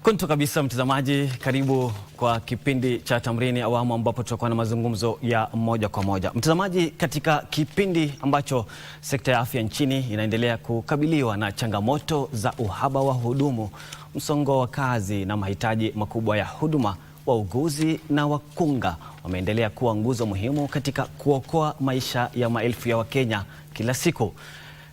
Kuntu kabisa mtazamaji, karibu kwa kipindi cha Tamrini awamu ambapo tutakuwa na mazungumzo ya moja kwa moja. Mtazamaji, katika kipindi ambacho sekta ya afya nchini inaendelea kukabiliwa na changamoto za uhaba wa hudumu, msongo wa kazi na mahitaji makubwa ya huduma, wauguzi na wakunga wameendelea kuwa nguzo muhimu katika kuokoa maisha ya maelfu ya Wakenya kila siku.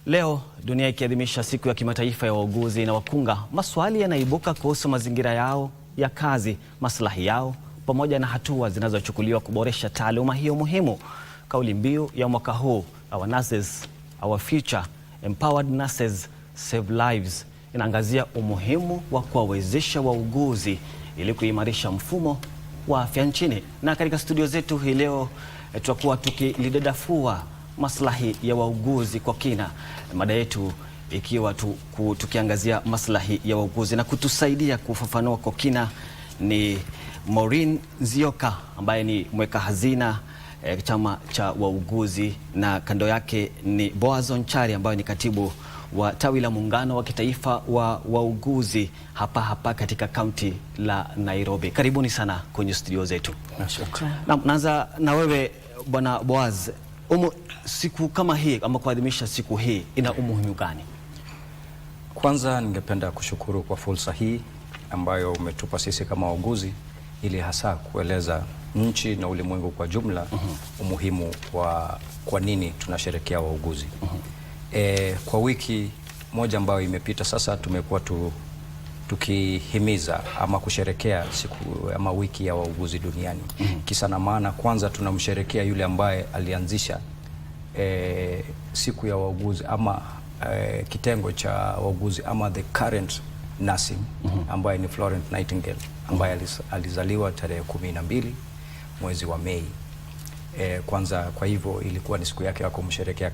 Leo dunia ikiadhimisha siku ya kimataifa ya wauguzi na wakunga, maswali yanaibuka kuhusu mazingira yao ya kazi, maslahi yao, pamoja na hatua zinazochukuliwa kuboresha taaluma hiyo muhimu. Kauli mbiu ya mwaka huu, Our Nurses, Our Future, Empowered Nurses Save Lives, inaangazia umuhimu wa kuwawezesha wauguzi ili kuimarisha mfumo wa afya nchini. Na katika studio zetu hii leo tutakuwa tukilidadafua maslahi ya wauguzi kwa kina, mada yetu ikiwa tukiangazia maslahi ya wauguzi, na kutusaidia kufafanua kwa kina ni Maureen Nzioka ambaye ni mweka hazina chama cha wauguzi, na kando yake ni Boaz Onchari ambaye ni katibu wa tawi la muungano wa kitaifa wa wauguzi hapa katika kaunti la Nairobi. Karibuni sana kwenye studio zetu. Naanza na wewe Bwana Boaz. Siku kama hii ama kuadhimisha siku hii ina umuhimu gani? Kwanza ningependa kushukuru kwa fursa hii ambayo umetupa sisi kama wauguzi, ili hasa kueleza nchi na ulimwengu kwa jumla umuhimu wa kwa nini tunasherehekea wauguzi. Kwa wiki moja ambayo imepita sasa tumekuwa tukihimiza ama kusherehekea siku ama wiki ya wauguzi duniani. Kisa na maana, kwanza tunamsherehekea yule ambaye alianzisha siku ya wauguzi ama kitengo cha wauguzi ama the current nursing, ambaye ni Florence Nightingale, ambaye alizaliwa tarehe 12 mwezi wa Mei. Kwanza kwa hivyo ilikuwa ni siku yake ya kumsherehekea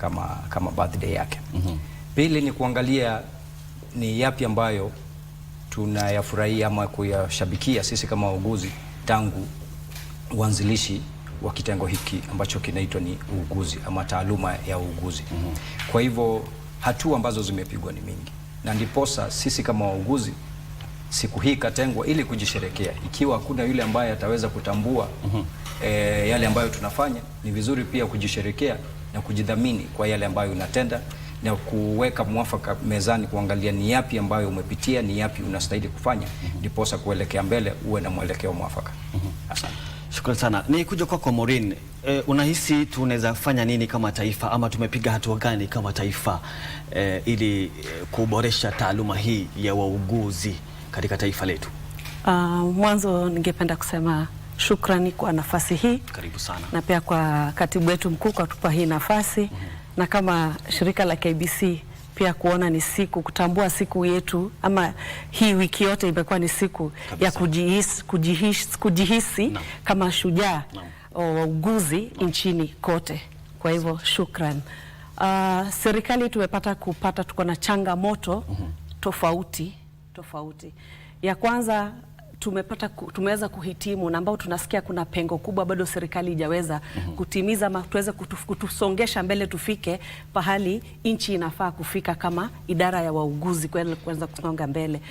kama birthday yake. Pili ni kuangalia ni yapi ambayo tunayafurahia ama kuyashabikia sisi kama wauguzi tangu uanzilishi wa kitengo hiki ambacho kinaitwa ni uuguzi ama taaluma ya uuguzi. Kwa hivyo hatua ambazo zimepigwa ni mingi, na ndiposa sisi kama wauguzi siku hii katengwa ili kujisherehekea. Ikiwa hakuna yule ambaye ataweza kutambua yale ambayo tunafanya, ni vizuri pia kujisherehekea na kujidhamini kwa yale ambayo unatenda, na kuweka mwafaka mezani, kuangalia ni yapi ambayo umepitia, ni yapi unastahili kufanya, ndiposa kuelekea mbele uwe na mwelekeo mwafaka. Asante. Shukrani sana. Ni kuja kwa Maureen. Unahisi tunaweza fanya nini kama taifa, ama tumepiga hatua gani kama taifa ili kuboresha taaluma hii ya wauguzi katika taifa letu? Mwanzo ningependa kusema shukrani kwa nafasi hii. Karibu sana. Na pia kwa katibu wetu mkuu kwa kutupa hii nafasi. Na kama shirika la KBC pia kuona ni siku, kutambua siku yetu, ama hii wiki yote imekuwa ni siku ya kujihisi kama shujaa wa wauguzi nchini kote. Kwa hivyo shukran. Serikali tuko na changamoto tofauti. Ya kwanza tumeweza kuhitimu, na ambao tunasikia kuna pengo kubwa bado serikali hajaweza kutimiza ama tuweze kutusongesha mbele, tufike pahali nchi inafaa kufika kama idara ya wauguzi kuweza kusonga mbele.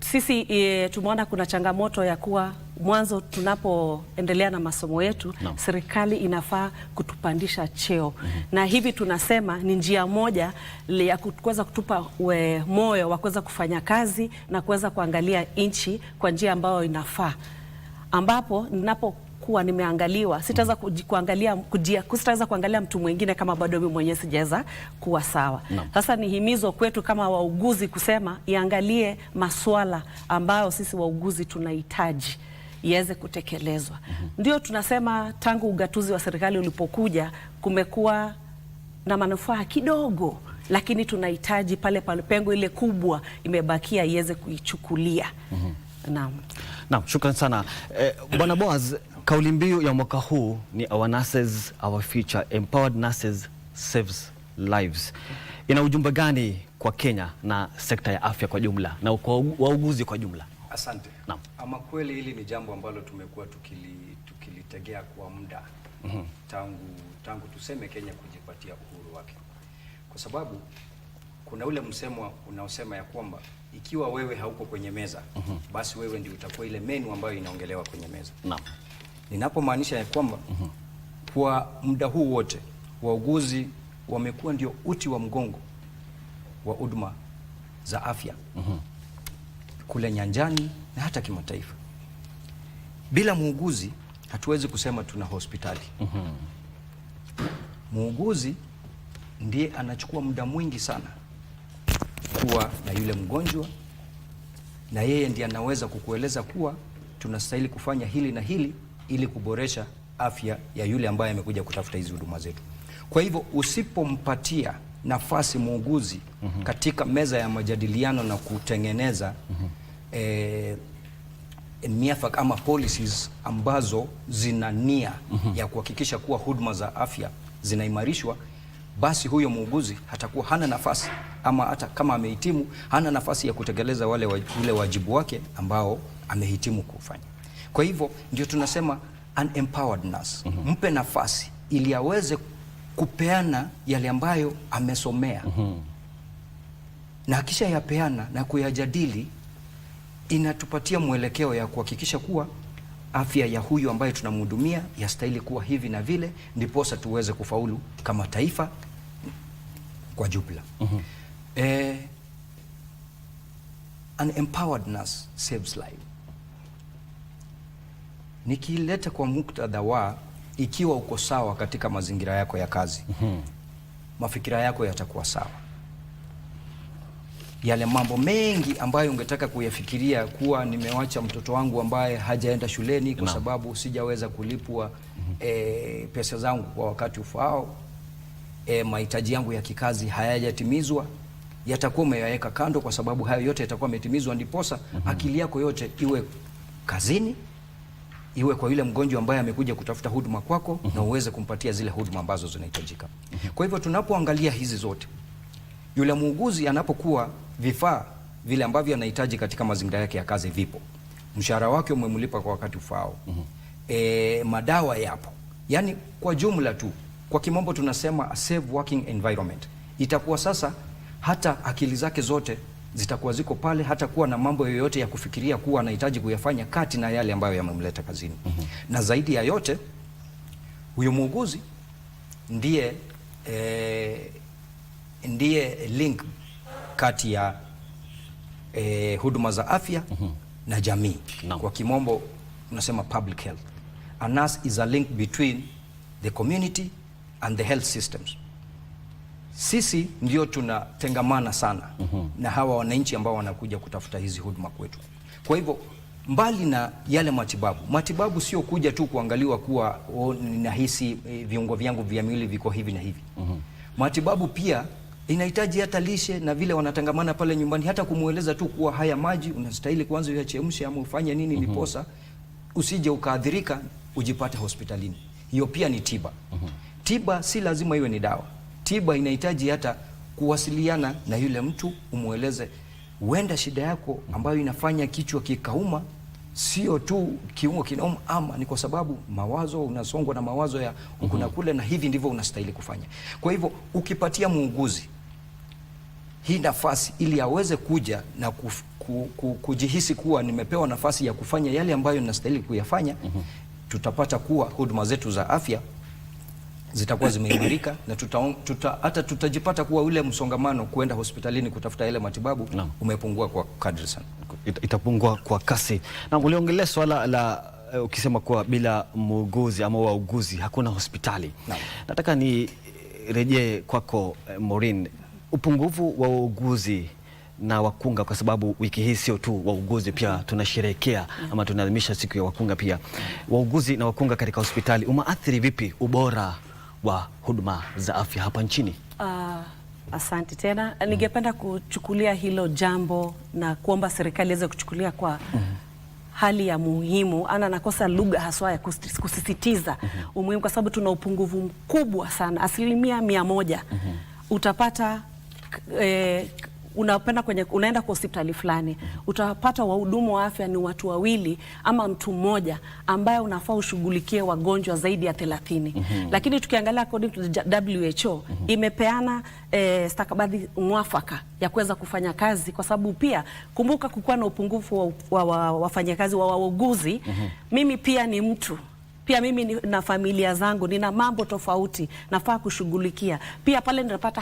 Sisi tumeona kuna changamoto ya kuwa mwanzo tunapoendelea na masomo yetu, serikali inafaa kutupandisha cheo. Na hivi tunasema ni njia moja ya kuweza kutupa moyo wa kuweza kufanya kazi na kuweza kuangalia nchi kwa njia ambayo inafaa, ambapo ninapokuwa nimeangaliwa sitaweza kuangalia mtu mwingine kama bado mimi mwenyewe sijaweza kuwa sawa. Sasa ni himizo kwetu kama wauguzi kusema iangalie masuala ambayo sisi wauguzi tunahitaji iweze kutekelezwa. Ndio tunasema tangu ugatuzi wa serikali ulipokuja kumekuwa na manufaa kidogo, lakini tunahitaji pale pengo ile kubwa imebakia iweze kuichukulia. Naam, shukrani sana. Bwana Boaz, kauli mbiu ya mwaka huu ni Our Nurses, Our Future, Empowered Nurses Saves Lives. Ina ujumbe gani kwa Kenya na sekta ya afya kwa jumla na kwa wauguzi kwa jumla? Asante. Ama kweli hili ni jambo ambalo tumekuwa tukilitegea kwa muda tangu tuseme Kenya kujipatia uhuru wake, kwa sababu kuna ule msemo unaosema ya kwamba ikiwa wewe hauko kwenye meza, basi wewe ndio utakuwa ile menu ambayo inaongelewa kwenye meza. Naam. Ninapomaanisha ya kwamba kwa muda huu wote wauguzi wamekuwa ndio uti wa mgongo wa huduma za afya kule nyanjani na hata kimataifa. Bila muuguzi hatuwezi kusema tuna hospitali. Muuguzi ndiye anachukua muda mwingi sana kuwa na yule mgonjwa, na yeye ndiye anaweza kukueleza kuwa tunastahili kufanya hili na hili ili kuboresha afya ya yule ambaye amekuja kutafuta hizi huduma zetu. Kwa hivyo usipompatia nafasi muuguzi katika meza ya majadiliano na kutengeneza miafaka ama policies ambazo zina nia ya kuhakikisha kuwa huduma za afya zinaimarishwa, basi huyo muuguzi hatakuwa hana nafasi, ama hata kama amehitimu hana nafasi ya kutekeleza ule wajibu wake ambao amehitimu kufanya. Kwa hivyo ndio tunasema an empowered nurse. Mpe nafasi ili aweze kupeana yale ambayo amesomea, na kisha yapeana na kuyajadili, inatupatia mwelekeo ya kuhakikisha kuwa afya ya huyu ambaye tunamhudumia yastahili kuwa hivi na vile, ndiposa tuweze kufaulu kama taifa kwa jumla. An empowered nurse saves life. Nikileta kwa muktadha wa ikiwa uko sawa katika mazingira yako ya kazi, mafikira yako yatakuwa sawa. Yale mambo mengi ambayo ungetaka kuyafikiria kuwa nimewacha mtoto wangu ambaye hajaenda shuleni kwa sababu sijaweza kulipwa pesa zangu kwa wakati ufaao, mahitaji yangu ya kikazi hayajatimizwa, yatakuwa umeyaweka kando, kwa sababu hayo yote yatakuwa yametimizwa, ndiposa akili yako yote iwe kazini, iwe kwa yule mgonjwa ambaye amekuja kutafuta huduma kwako, na uweze kumpatia zile huduma ambazo zinahitajika. Kwa hivyo tunapoangalia hizi zote, yule muuguzi anapokuwa vifaa vile ambavyo anahitaji katika mazingira yake ya kazi vipo, mshahara wake umemlipa kwa wakati ufaao, madawa yapo, yani kwa jumla tu, kwa kimombo tunasema a safe working environment, itakuwa sasa hata akili zake zote zitakuwa ziko pale, hata kuwa na mambo yoyote ya kufikiria kuwa anahitaji kuyafanya kati na yale ambayo yamemleta kazini. Na zaidi ya yote, huyo muuguzi ndiye link kati ya huduma za afya na jamii. Kwa kimombo unasema public health. A nurse is a link between the community and the health systems. Sisi ndio tunatengamana sana na hawa wananchi ambao wanakuja kutafuta hizi huduma kwetu. Kwa hivyo mbali na yale matibabu sio kuja tu kuangaliwa kuwa ninahisi viungo vyangu vya mwili viko hivi na hivi. Matibabu pia inahitaji hata lishe, na vile wanatangamana pale nyumbani, hata kumueleza tu kuwa haya maji unastahili kwanza uyachemshe ama ufanye nini ndiposa usije ukaadhirika ujipate hospitalini. Hiyo pia ni tiba. Tiba si lazima iwe ni dawa. Tiba inahitaji hata kuwasiliana na yule mtu, umueleze huenda shida yako ambayo inafanya kichwa kikauma sio tu kiungo kinauma, ama ni kwa sababu mawazo, unasongwa na mawazo ya kuna kule, na hivi ndivyo unastahili kufanya. Kwa hivyo ukipatia muuguzi hii nafasi ili aweze kuja na kujihisi kuwa nimepewa nafasi ya kufanya yale ambayo ninastahili kuyafanya, tutapata kuwa huduma zetu za afya zitakuwa zimeimarika, na hata tutajipata kuwa ule msongamano kuenda hospitalini kutafuta yale matibabu umepungua kwa kadri sana. Itapungua kwa kasi. Na uliongelea swala la ukisema kuwa bila muuguzi ama wauguzi hakuna hospitali. Nataka ni rejee kwako Maureen, upungufu wa wauguzi na wakunga, kwa sababu wiki hii sio tu wauguzi, pia tunasherehekea ama tunaadhimisha siku ya wakunga pia. Wauguzi na wakunga katika hospitali umaathiri vipi ubora wa huduma za afya hapa nchini? Asante tena. Ningependa kuchukulia hilo jambo na kuomba serikali iweze kuchukulia kwa hali ya muhimu. Nakosa lugha haswa ya kusisitiza umuhimu, kwa sababu tuna upungufu mkubwa sana, 100%. Utapata unaenda kwa hospitali fulani, utapata wahudumu wa afya ni watu wawili ama mtu mmoja ambaye unafaa ushughulikie wagonjwa zaidi ya 30. Lakini tukiangalia according to the WHO imepeana stakabadhi mwafaka ya kuweza kufanya kazi, kwa sababu pia kumbuka kukuwa na upungufu wa wafanyakazi wa wauguzi. Mimi pia ni mtu, pia mimi na familia zangu nina mambo tofauti nafaa kushughulikia. Pia pale ninapata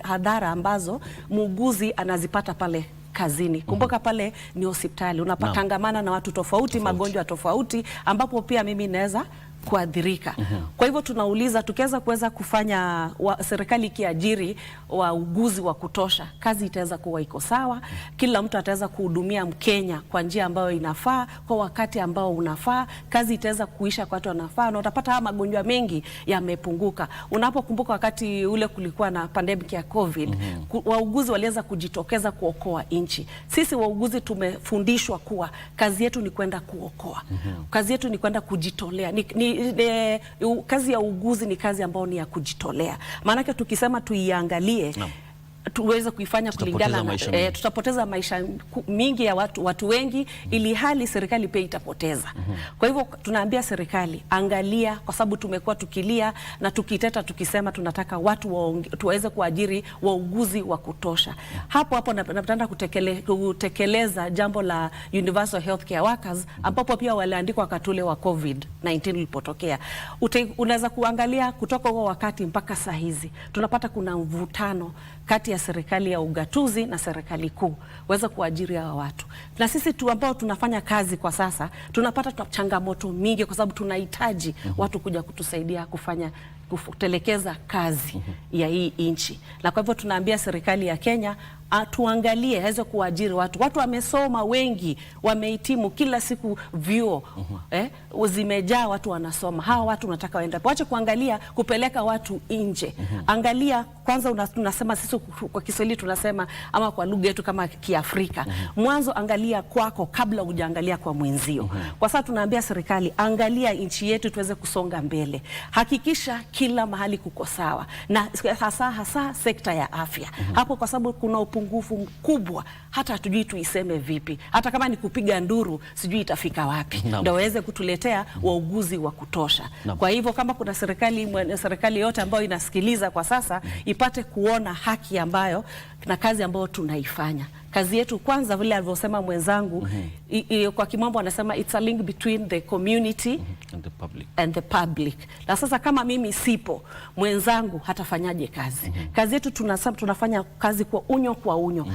hadhara ambazo muuguzi anazipata pale kazini. Kumbuka pale ni hospitali, unapatangamana na watu tofauti, magonjwa tofauti, ambapo pia mimi naweza kuadhirika. Kwa hivyo tunauliza, tukiweza kufanya serikali ikiajiri wauguzi wa kutosha, kazi itaweza kuwa iko sawa. Kila mtu ataweza kuhudumia Mkenya kwa njia ambayo inafaa, kwa wakati ambao unafaa. Kazi itaweza kuisha kwa watu wanafaa, na utapata haya magonjwa mengi yamepunguka. Unapokumbuka wakati ule kulikuwa na pandemic ya COVID, wauguzi waliweza kujitokeza kuokoa nchi. Sisi wauguzi tumefundishwa kuwa kazi yetu ni kwenda kuokoa. Kazi yetu ni kwenda kujitolea. Kazi ya uuguzi ni kazi ambayo ni ya kujitolea. Maanake tukisema tuiangalie tuweze kuifanya kulingana na tutapoteza maisha mingi ya watu wengi, ili hali serikali pia itapoteza. Kwa hivyo tunaambia serikali, angalia, kwa sababu tumekuwa tukilia na tukiteta tukisema tunataka watu tuweze kuajiri wauguzi wa kutosha. Hapo napenda kutekeleza jambo la Universal Healthcare Workers, ambapo pia waliandikwa wakati ule wa COVID-19 ulipotokea. Unaweza kuangalia kutoka huo wakati mpaka saa hizi tunapata kuna mvutano kati ya serikali ya ugatuzi na serikali kuu weza kuajiri hawa watu. Na sisi ambao tunafanya kazi kwa sasa tunapata changamoto mingi, kwa sababu tunahitaji watu kuja kutusaidia kutelekeza kazi ya hii nchi. Na kwa hivyo tunaambia serikali ya Kenya tuangalie aweze kuajiri watu. Watu wamesoma, wengi wamehitimu, kila siku vyuo zimejaa, watu wanasoma. Hawa watu unataka waende, wache kuangalia kupeleka watu nje. Angalia kwanza, tunasema sisi kwa Kiswahili tunasema, ama kwa lugha yetu kama Kiafrika, mwanzo angalia kwako kabla hujaangalia kwa mwenzio. Kwa sasa tunaambia serikali, angalia nchi yetu tuweze kusonga mbele. Hakikisha kila mahali kuko sawa, na hasa sekta ya afya. Hapo kwa sababu kuna upungufu mkubwa, hata hatujui tuiseme vipi. Hata kama ni kupiga nduru, sijui itafika wapi ndio waweze kutuletea wauguzi wa kutosha. Kwa hivyo kama kuna serikali yote ambayo inasikiliza kwa sasa, ipate kuona haki ambayo na kazi ambayo tunaifanya. Kazi yetu kwanza, vile alivyosema mwenzangu, kwa kimombo anasema it's a link between the community and the public. Na sasa kama mimi sipo, mwenzangu hatafanyaje kazi? Kazi yetu tunafanya kazi kwa unyo.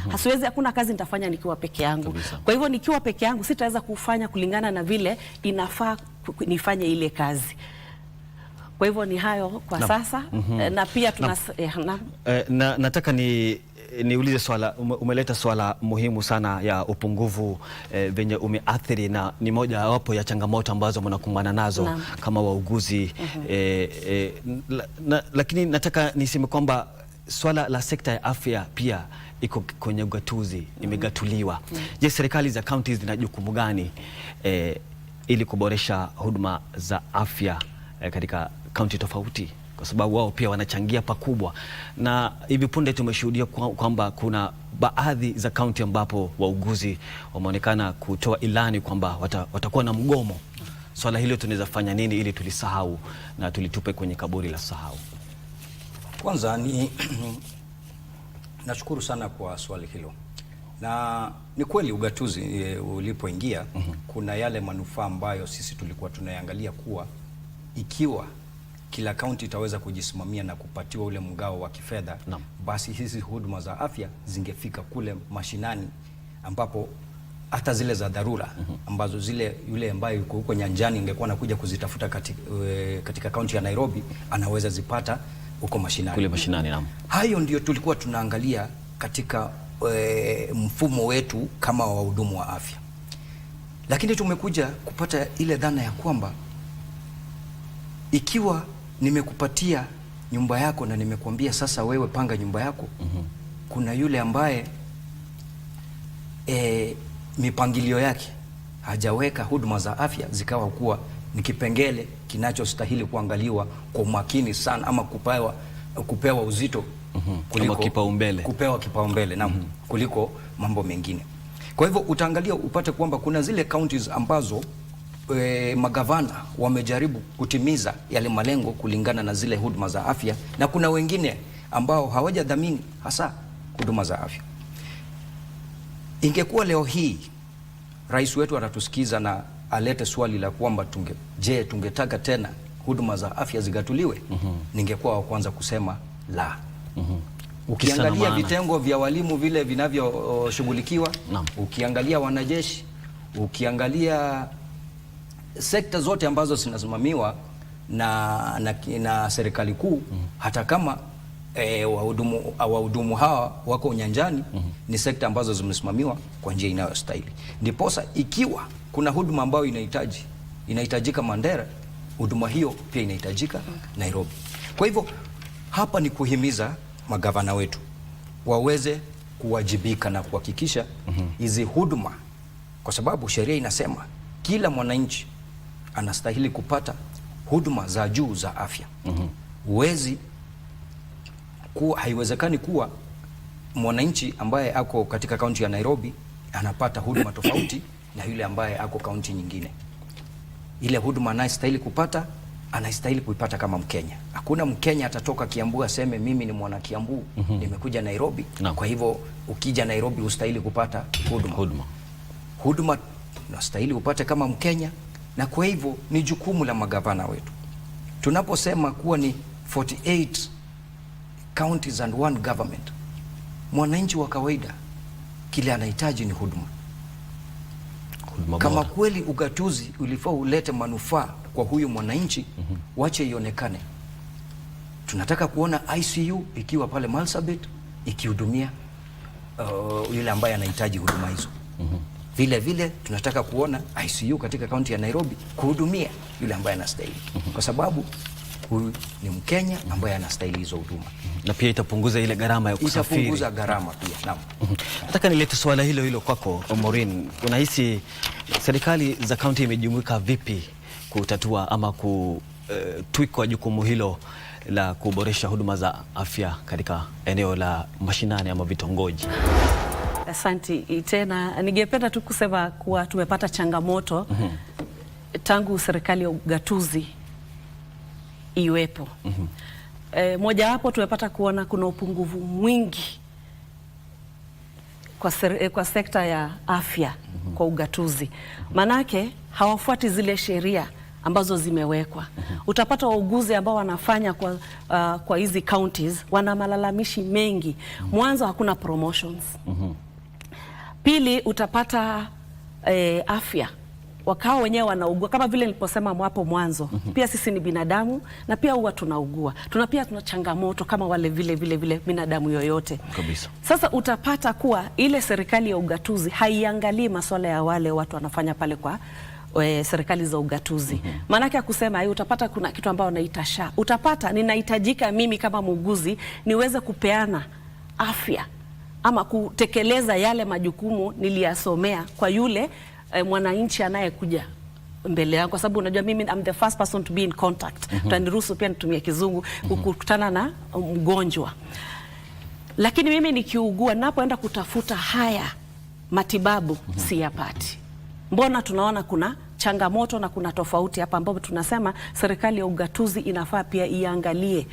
Hakuna kazi nitafanya nikiwa peke yangu. Kwa hivyo nikiwa peke yangu sitaweza kufanya kulingana na vile inafaa nifanye ile kazi. Kwa hivyo ni hayo kwa sasa. Na pia nataka niulize swala, umeleta swala muhimu sana ya upungufu venye umeathiri, na ni moja wapo ya changamoto ambazo mnakumbana nazo kama wauguzi. Lakini nataka niseme kwamba swala la sekta ya afya pia iko kwenye ugatuzi, imegatuliwa. Je, serikali za counties zina jukumu gani ili kuboresha huduma za afya katika kaunti tofauti? Kwa sababu wao pia wanachangia pakubwa, na hivi punde tumeshuhudia kwamba kuna baadhi za kaunti ambapo wauguzi wameonekana kutoa ilani kwamba watakuwa na mgomo. Swala hilo tunaweza fanya nini ili tulisahau na tulitupe kwenye kaburi la sahau? Kwanza nashukuru sana kwa swali hilo, na ni kweli ugatuzi ulipoingia kuna yale manufaa ambayo sisi tulikuwa tunayangalia kuwa ikiwa kila kaunti itaweza kujisimamia na kupatiwa ule mgao wa kifedha, basi hizi huduma za afya zingefika kule mashinani, ambapo hata zile za dharura ambazo yule ambaye yuko huko nyanjani ingekuwa anakuja kuzitafuta katika kaunti ya Nairobi, anaweza zipata huko mashinani. Kule mashinani, Hayo ndio tulikuwa tunaangalia katika mfumo wetu kama wahudumu wa afya. Lakini tumekuja kupata ile dhana ya kwamba ikiwa nimekupatia nyumba yako na nimekuambia sasa wewe panga nyumba yako, kuna yule ambaye mipangilio yake hajaweka huduma za afya zikawa kuwa ni kipengele kinachostahili kuangaliwa kwa umakini sana, ama kupewa kupewa uzito kuliko kupewa kipaumbele na kuliko mambo mengine. Kwa hivyo utaangalia upate kwamba kuna zile counties ambazo magavana wamejaribu kutimiza yale malengo kulingana na zile huduma za afya, na kuna wengine ambao hawajadhamini hasa huduma za afya. Ingekuwa leo hii rais wetu atatusikiza na alete swali la kwamba tungetaka tena huduma za afya zigatuliwe, ningekuwa wa kwanza kusema la. Ukiangalia vitengo vya walimu vile vinavyoshughulikiwa, ukiangalia wanajeshi, ukiangalia sekta zote ambazo zinasimamiwa na serikali kuu, hata kama wahudumu hawa wako unyanjani, ni sekta ambazo zimesimamiwa kwa njia inayostahili. Ndiposa ikiwa kuna huduma ambayo inahitajika Mandera, huduma hiyo pia inahitajika Nairobi. Kwa hivyo hapa ni kuhimiza magavana wetu waweze kuwajibika na kuhakikisha hizi huduma, kwa sababu sheria inasema kila mwananchi anastahili kupata huduma za juu za afya. Haiwezekani kuwa mwananchi ambaye ako katika kaunti ya Nairobi anapata huduma tofauti na yule ambaye ako kaunti nyingine. Ile huduma anayestahili kupata, anastahili kuipata kama Mkenya. Hakuna Mkenya atatoka Kiambu aseme mimi ni mwana Kiambu, nimekuja Nairobi, kwa hivyo ukija Nairobi ustahili kupata huduma unastahili upate kama Mkenya. Na kwa hivyo ni jukumu la magavana wetu, tunaposema kuwa ni 48 counties and one government, mwananchi wa kawaida kile anahitaji ni huduma. Kama kweli ugatuzi ulifaa ulete manufaa kwa huyu mwananchi, wache ionekane. Tunataka kuona ICU ikiwa pale Marsabit ikihudumia yule ambaye anahitaji huduma hizo. Vile vile tunataka kuona ICU katika kaunti ya Nairobi kuhudumia yule ambaye anastahili, kwa sababu huyu ni Mkenya ambaye anastahili hizo huduma. Na pia itapunguza ile gharama ya kusafiri. Itapunguza gharama pia. Naam. Nataka nilete swala hilo kwako Maureen. Unahisi serikali za kaunti imejumuika vipi kutatua ama kutwikwa jukumu hilo la kuboresha huduma za afya katika eneo la mashinani ama vitongoji? Asante tena, ningependa tu kusema kuwa tumepata changamoto tangu serikali ya ugatuzi iwepo. Mojawapo tumepata kuona kuna upungufu mwingi kwa sekta ya afya kwa ugatuzi. Manake hawafuati zile sheria ambazo zimewekwa. Utapata wauguzi ambao wanafanya kwa hizi counties wana malalamishi mengi. Mwanzo hakuna promotions. Pili utapata afya wakao wenyewe wanaugua, kama vile niliposema hapo mwanzo. Pia sisi ni binadamu na pia huwa tunaugua. Pia tuna changamoto kama wale vile binadamu yoyote. Kabisa. Sasa utapata kuwa ile serikali ya ugatuzi haiangalii masuala ya wale watu wanafanya pale kwa serikali za ugatuzi. Maanake ya kusema utapata kuna kitu ambao wanaita SHA. Utapata ninahitajika mimi kama muuguzi niweze kupeana afya ama kutekeleza yale majukumu niliyasomea kwa yule mwananchi anayekuja mbele yangu, kwa sababu unajua mimi I'm the first person to be in contact. Tutaniruhusu pia nitumie kizungu kukutana na mgonjwa. Lakini mimi nikiugua, napoenda kutafuta haya matibabu siyapati. Mbona tunaona kuna changamoto na kuna tofauti hapa, ambapo tunasema serikali ya ugatuzi inafaa pia iangalie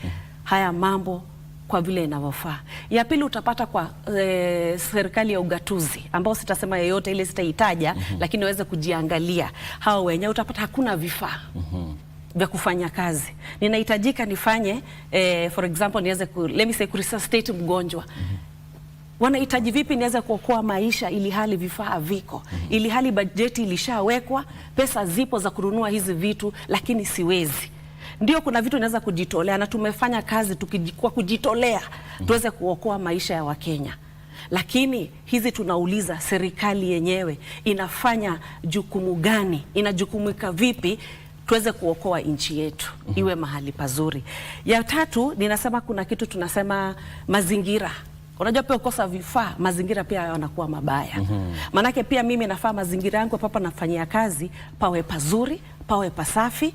haya mambo kwa vile inavyofaa. Ya pili utapata kwa serikali ya ugatuzi ambao sitasema yeyote ile sitaitaja, lakini waweze kujiangalia hao wenyewe. Utapata hakuna vifaa vya kufanya kazi. Ninahitajika nifanye for example niweze let me say kuresuscitate mgonjwa. Wanahitaji vipi niweze kuokoa maisha ili hali vifaa viko, ili hali bajeti ilishawekwa, pesa zipo za kununua hizi vitu, lakini siwezi. Ndio kuna vitu naweza kujitolea na tumefanya kazi kwa kujitolea tuweze kuokoa maisha ya Wakenya. Lakini hizi tunauliza serikali yenyewe inafanya jukumu gani? Inajukumika vipi tuweze kuokoa nchi yetu iwe mahali pazuri? Ya tatu ninasema kuna kitu tunasema mazingira. Unajua pia ukosa vifaa, mazingira pia yanakuwa mabaya. Manake pia mimi nafaa mazingira yangu hapa nafanyia kazi pawe pazuri, pawe pasafi.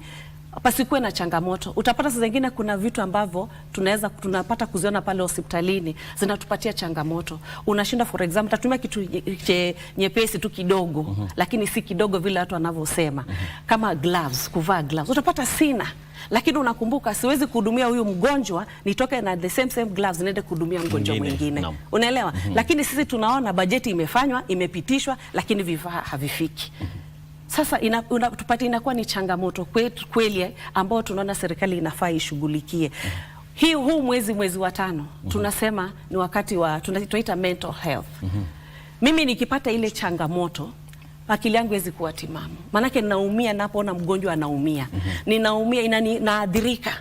pasikuwe na changamoto. Utapata saa zingine kuna vitu ambavyo tunapata kuziona pale hospitalini zinatupatia changamoto. Unashinda, for example, tatumia kitu nyepesi tu kidogo, lakini si kidogo vile watu wanavyosema. Kama gloves, kuvaa gloves. Utapata sina, lakini unakumbuka siwezi kuhudumia huyu mgonjwa nitoke na the same gloves niende kuhudumia mgonjwa mwingine. No. Unaelewa? Lakini sisi tunaona bajeti imefanywa, imepitishwa, lakini vifaa havifiki. Sasa inakuwa ni changamoto kweli ambao tunaona serikali inafaa ishughulikie. Huu mwezi wa 5 tunasema ni wakati wa tunaita mental health. Mimi nikipata ile changamoto, akili yangu haiwezi kuwa timamu. Maanake ninaumia napoona mgonjwa anaumia. Ninaumia, naadhirika.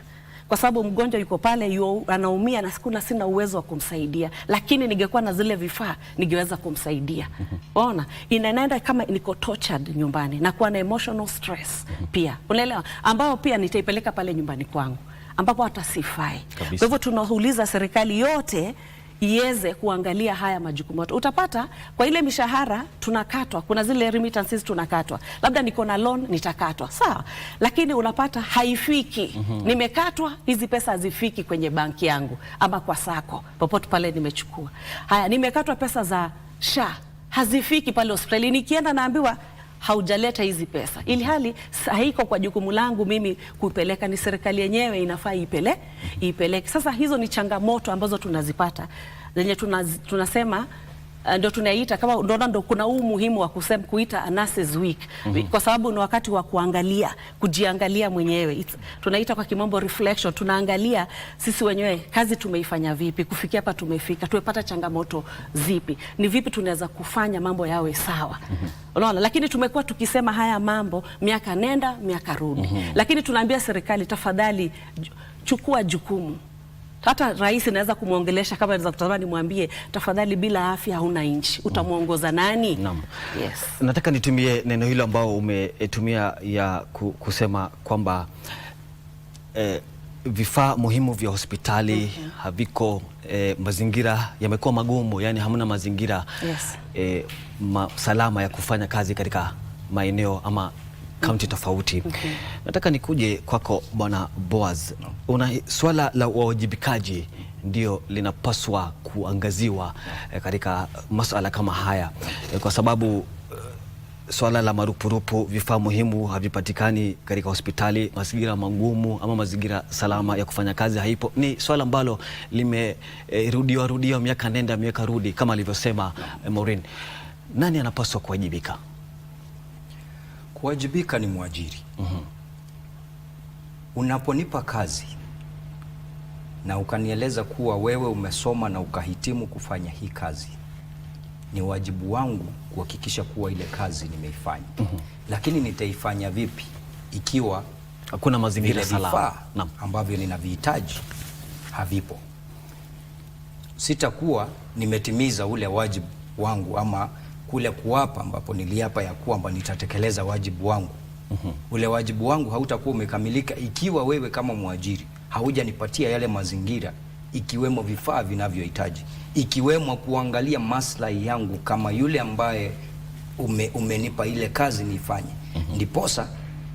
Kwa sababu mgonjwa yuko pale anaumia na sina uwezo wa kumsaidia, lakini ningekuwa na zile vifaa ningeweza kumsaidia. Ona, inaenda kama niko tortured nyumbani na kuwa na emotional stress pia. Unaelewa? Ambao pia nitaipeleka pale nyumbani kwangu ambapo hata sifai. Kwa hivyo tunauliza serikali yote iweze kuangalia haya majukumu. Utapata kwa ile mishahara tunakatwa, kuna zile remittances tunakatwa. Labda niko na loan nitakatwa. Sawa. Lakini unapata haifiki. Nimekatwa, hizi pesa hazifiki kwenye banki yangu ama kwa sako. Popote pale nimechukua. Haya, nimekatwa pesa za SHA. Hazifiki pale hospitali. Nikienda naambiwa haujaleta hizi pesa. Ili hali haiko kwa jukumu langu mimi kupeleka, ni serikali yenyewe inafaa ipeleke. Sasa hizo ni changamoto ambazo tunazipata. Zenye tunasema ndio tunaita kama ndo kuna muhimu wa kuita Nurses Week. Kwa sababu ni wakati wa kujiangalia mwenyewe. Tunaita kwa kimombo reflection. Tunaangalia sisi wenyewe kazi tumeifanya vipi, kufikia hapa tumefika, tumepata changamoto zipi, ni vipi tunaweza kufanya mambo yawe sawa. Unaona, lakini tumekuwa tukisema haya mambo miaka nenda miaka rudi. Lakini tunaambia serikali, tafadhali chukua jukumu. Hata rais naweza kumuongelesha kama naweza kutazama nimwambie, tafadhali bila afya hauna nchi. Utamuongoza nani? Naam. Yes. Nataka nitumie neno hilo ambao umetumia ya kusema kwamba vifaa muhimu vya hospitali haviko, mazingira yamekuwa magumu, yani hamna mazingira salama ya kufanya kazi katika maeneo ama kaunti tofauti. Nataka nikuje kwako Bwana Boaz. Swala la uwajibikaji ndio linapaswa kuangaziwa katika masuala kama haya, kwa sababu swala la marupurupu, vifaa muhimu havipatikani katika hospitali, mazingira magumu ama mazingira salama ya kufanya kazi haipo. Ni swala ambalo limerudiwa miaka nenda miaka rudi kama alivyosema Maureen. Nani anapaswa kuwajibika? Kuwajibika ni mwajiri. Unaponipa kazi na ukanieleza kuwa wewe umesoma na ukahitimu kufanya hii kazi, ni wajibu wangu kuhakikisha kuwa ile kazi nimeifanya. Lakini nitaifanya vipi ikiwa hakuna mazingira salama ambavyo ninavihitaji havipo? Sitakuwa nimetimiza ule wajibu wangu, ama kule kuapa ambapo niliapa ya kwamba nitatekeleza wajibu wangu. Ule wajibu wangu hautakuwa umekamilika ikiwa wewe kama mwajiri haujanipatia yale mazingira, ikiwemo vifaa vinavyohitaji, ikiwemo kuangalia maslahi yangu kama yule ambaye umenipa ile kazi nifanye. Ndiposa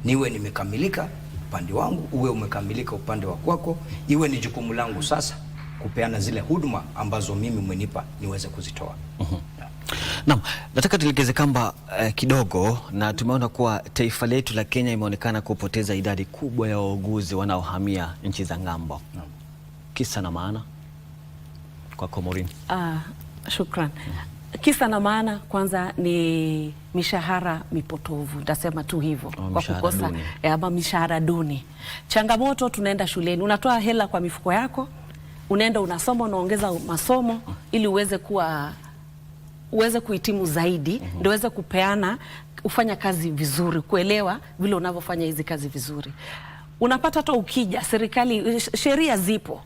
niwe nimekamilika upande wangu, uwe umekamilika upande wa kwako, iwe ni jukumu langu sasa kupeana zile huduma ambazo mimi umenipa niweze kuzitoa. Naam, nataka tulegeze kamba kidogo, na tumeona kuwa taifa letu la Kenya imeonekana kupoteza idadi kubwa ya wauguzi wanaohamia nchi za ng'ambo. Kisa na maana kwa Maureen? Shukran. Kisa na maana kwanza ni mishahara mipotovu, nitasema tu hivyo, kwa kukosa ama mishahara duni. Changamoto, tunaenda shuleni, unatoa hela kwa mifuko yako, unaenda unasoma, unaongeza masomo ili uweze kuhitimu zaidi, ndio uweze ufanya kazi vizuri, kuelewa vile unavyofanya hizi kazi vizuri. Unapata hata ukija serikali, sheria zipo,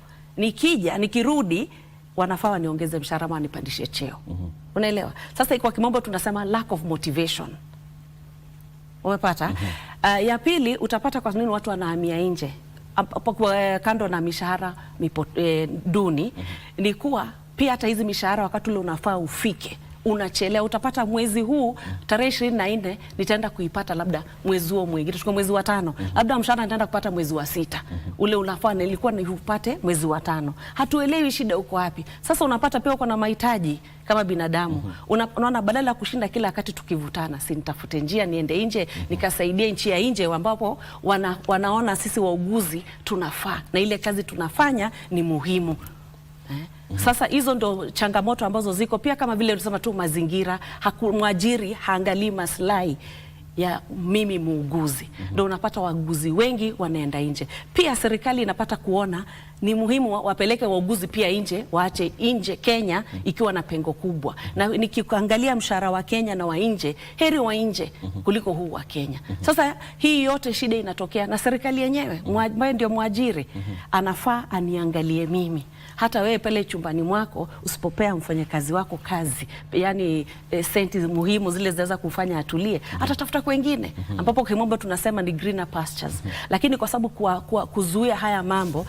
nikirudi wanafaa waniongeze mshahara ama wanipandishe cheo. Unaelewa? Sasa kwa kimombo tunasema lack of motivation. Umepata? Ya pili, utapata kwa nini watu wanahamia nje kando na mishahara duni, ni kuwa pia hata hizi mishahara wakati ule unafaa ufike unachelewa. Utapata mwezi huu tarehe 24 nitaenda kuipata labda mwezi huo mwingine, tuko mwezi wa 5, labda mshahara nitaenda kupata mwezi wa 6. Ule unafaa nilikuwa niupate mwezi wa 5. Hatuelewi shida uko wapi. Sasa unapata pia uko na mahitaji kama binadamu. Unaona, badala ya kushinda kila wakati tukivutana, si nitafute njia niende nje nikasaidie nchi ya nje ambapo wanaona sisi wauguzi tunafaa na ile kazi tunafanya ni muhimu. Sasa hizo ndo changamoto ambazo ziko pia, kama vile tunasema tu mazingira, mwajiri haangalii maslahi ya mimi muuguzi. Ndio unapata wauguzi wengi wanaenda nje. Pia serikali inapata kuona ni muhimu wapeleke wauguzi pia nje, waache nje Kenya ikiwa na pengo kubwa. Na nikiangalia mshahara wa Kenya na wa nje, heri wa nje kuliko huu wa Kenya. Sasa hii yote shida inatokea na serikali yenyewe, ambaye ndio mwajiri, anafaa aniangalie mimi. Hata wewe pale chumbani mwako usipopea mfanyakazi wako kazi, yani senti muhimu zile zinaweza kufanya atulie, atatafuta kwengine, ambapo kimombo tunasema ni greener pastures. Lakini kwa sababu kuzuia haya mambo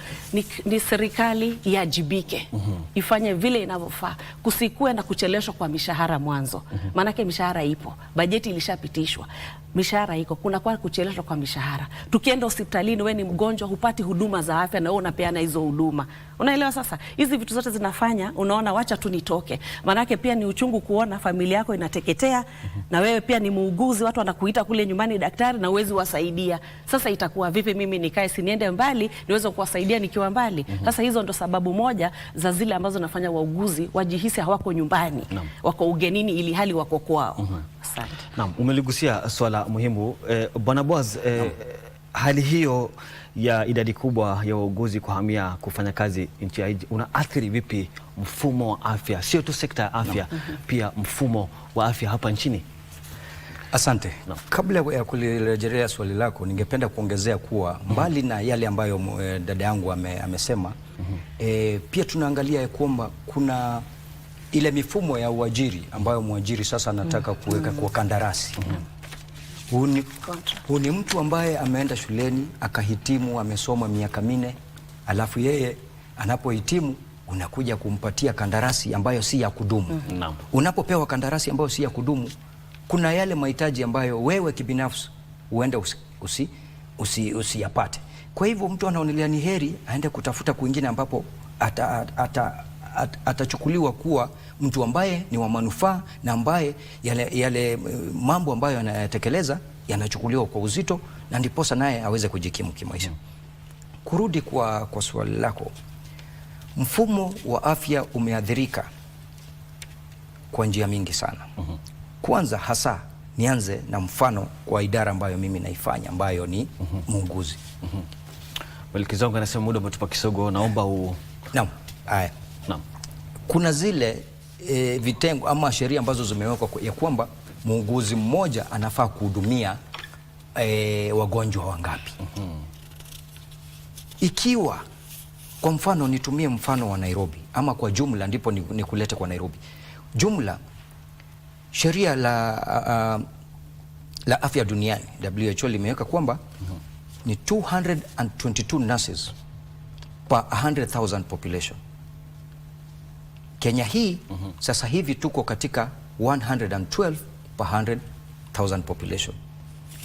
ni serikali iajibike, ifanye vile inavyofaa, kusikue na kucheleshwa kwa mishahara mwanzo. Maanake mishahara ipo, bajeti ilishapitishwa, mishahara iko, kuna kwa kucheleshwa kwa mishahara. Tukienda hospitalini, wewe ni mgonjwa, hupati huduma za afya na wewe unapeana hizo huduma. Unaelewa sasa? Hizi vitu zote zinafanya unaona wacha tu nitoke. Maanake pia ni uchungu kuona familia yako inateketea, na wewe pia ni muuguzi, watu wanakuita kule nyumbani daktari na uwezi wasaidia. Sasa itakuwa vipi mimi nikae siniende mbali niweze kuwasaidia nikiwa mbali? Sasa hizo ndo sababu moja za zile ambazo nafanya wauguzi wajihisi hawako nyumbani, wako ugenini ili hali wako kwao. Asante. Naam, umeligusia swala muhimu Bwana Boaz, hali hiyo ya idadi kubwa ya wauguzi kuhamia kufanya kazi nchi ya nje unaathiri vipi mfumo wa afya, sio tu sekta ya afya, pia mfumo wa afya hapa nchini? Asante. Kabla ya kulirejelea swali lako, ningependa kuongezea kuwa mbali na yale ambayo dada yangu amesema, pia tunaangalia ya kwamba kuna ile mifumo ya uajiri ambayo mwajiri sasa anataka kuweka kwa kandarasi. Huu ni mtu ambaye ameenda shuleni akahitimu, amesoma miaka 4, alafu yeye anapohitimu unakuja kumpatia kandarasi ambayo si ya kudumu. Unapopewa kandarasi ambayo si ya kudumu, kuna yale mahitaji ambayo wewe kibinafsi uende usiyapate. Kwa hivyo mtu anaonelea ni heri aende kutafuta kwingine ambapo atachukuliwa kuwa mtu ambaye ni wa manufaa na ambaye yale mambo ambayo anayatekeleza yanachukuliwa kwa uzito, na ndiposa naye aweze kujikimu kimaisha. Kurudi kwa swali lako, mfumo wa afya umeathirika kwa njia mingi sana. Kwanza hasa nianze na mfano kwa idara ambayo mimi naifanya ambayo ni muuguzi. Welkizongo anasema muda umetupa kisogo, naomba Naam. Haya. Naam. Kuna zile vitengo ama sheria ambazo zimewekwa ya kwamba muuguzi mmoja anafaa kuhudumia wagonjwa wangapi. Ikiwa kwa mfano nitumie mfano wa Nairobi ama kwa jumla, ndipo nikulete kwa Nairobi. Jumla sheria la afya duniani WHO limeweka kwamba ni 222 nurses per 100,000 population. Kenya hii sasa hivi tuko katika 112 per 100,000 population.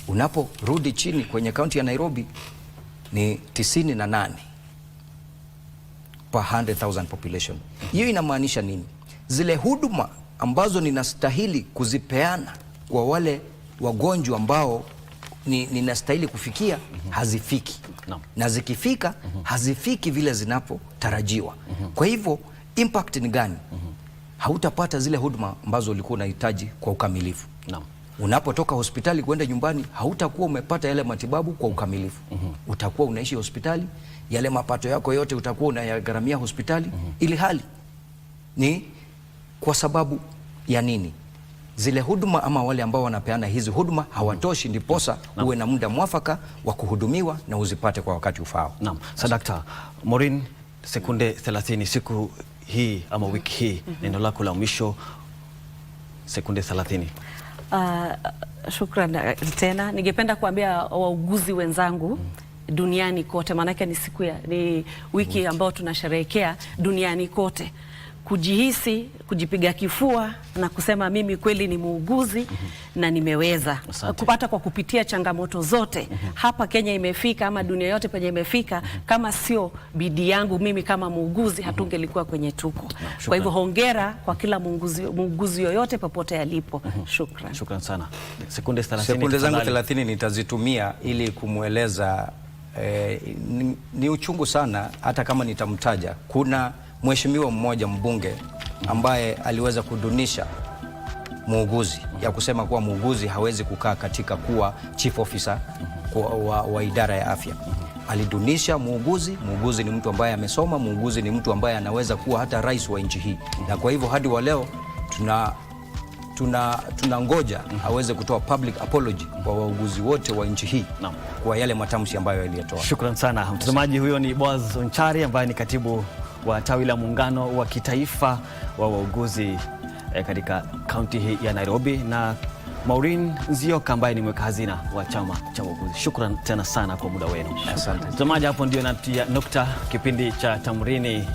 Unaporudi chini kwenye kaunti ya Nairobi ni 98 per 100,000 population. Hiyo inamaanisha nini? Zile huduma ambazo ninastahili kuzipeana kwa wale wagonjwa ambao ninastahili kufikia hazifiki. Na zikifika hazifiki vile zinapotarajiwa. Kwa hivyo impact ni gani? Hautapata zile huduma ambazo ulikuwa unahitaji kwa ukamilifu. Unapotoka hospitali kwenda nyumbani, hautakuwa umepata yale matibabu kwa ukamilifu. Utakuwa unaishi hospitali, yale mapato yako yote utakuwa unayagharamia hospitali, ili hali ni kwa sababu ya nini? Zile huduma ama wale ambao wanapeana hizi huduma hawatoshi, ndiposa uwe na muda mwafaka wa kuhudumiwa na uzipate kwa wakati ufao. Naam. Dr. Maureen, sekunde 30 siku hii ama wiki hii, neno lako la mwisho, sekunde 30. Shukran tena. Ningependa kuambia wauguzi wenzangu duniani kote, maanake ni wiki ambayo tunasherehekea duniani kote, kujihisi, kujipiga kifua na kusema mimi kweli ni muuguzi na nimeweza kupata kwa kupitia changamoto zote hapa Kenya imefika ama dunia yote penye imefika. Kama sio bidii yangu mimi kama muuguzi hatungelikuwa kwenye tuko. Kwa hivyo hongera kwa kila muuguzi yoyote popote alipo. Shukran. Shukran sana. Sekunde 30. Sekunde zangu 30 nitazitumia ili kumweleza ni uchungu sana hata kama nitamtaja. Kuna mheshimiwa mmoja mbunge ambaye aliweza kudunisha muuguzi, ya kusema kuwa muuguzi hawezi kukaa katika kuwa chief officer wa idara ya afya. Alidunisha muuguzi. Muuguzi ni mtu ambaye amesoma, muuguzi ni mtu ambaye anaweza kuwa hata rais wa nchi hii. Na kwa hivyo hadi wa leo tunangoja aweze kutoa public apology kwa wauguzi wote wa nchi hii kwa yale matamshi ambayo aliyetoa. Shukran sana mtazamaji. Huyo ni Boaz Onchari ambaye ni katibu wa tawi la muungano wa kitaifa wa wauguzi katika kaunti hii ya Nairobi, na Maureen Nzioka ambaye ni mweka hazina wa chama cha wauguzi. Shukran tena sana kwa muda wenu. Asante. Mtazamaji, hapo ndio natia nukta kipindi cha Tamrini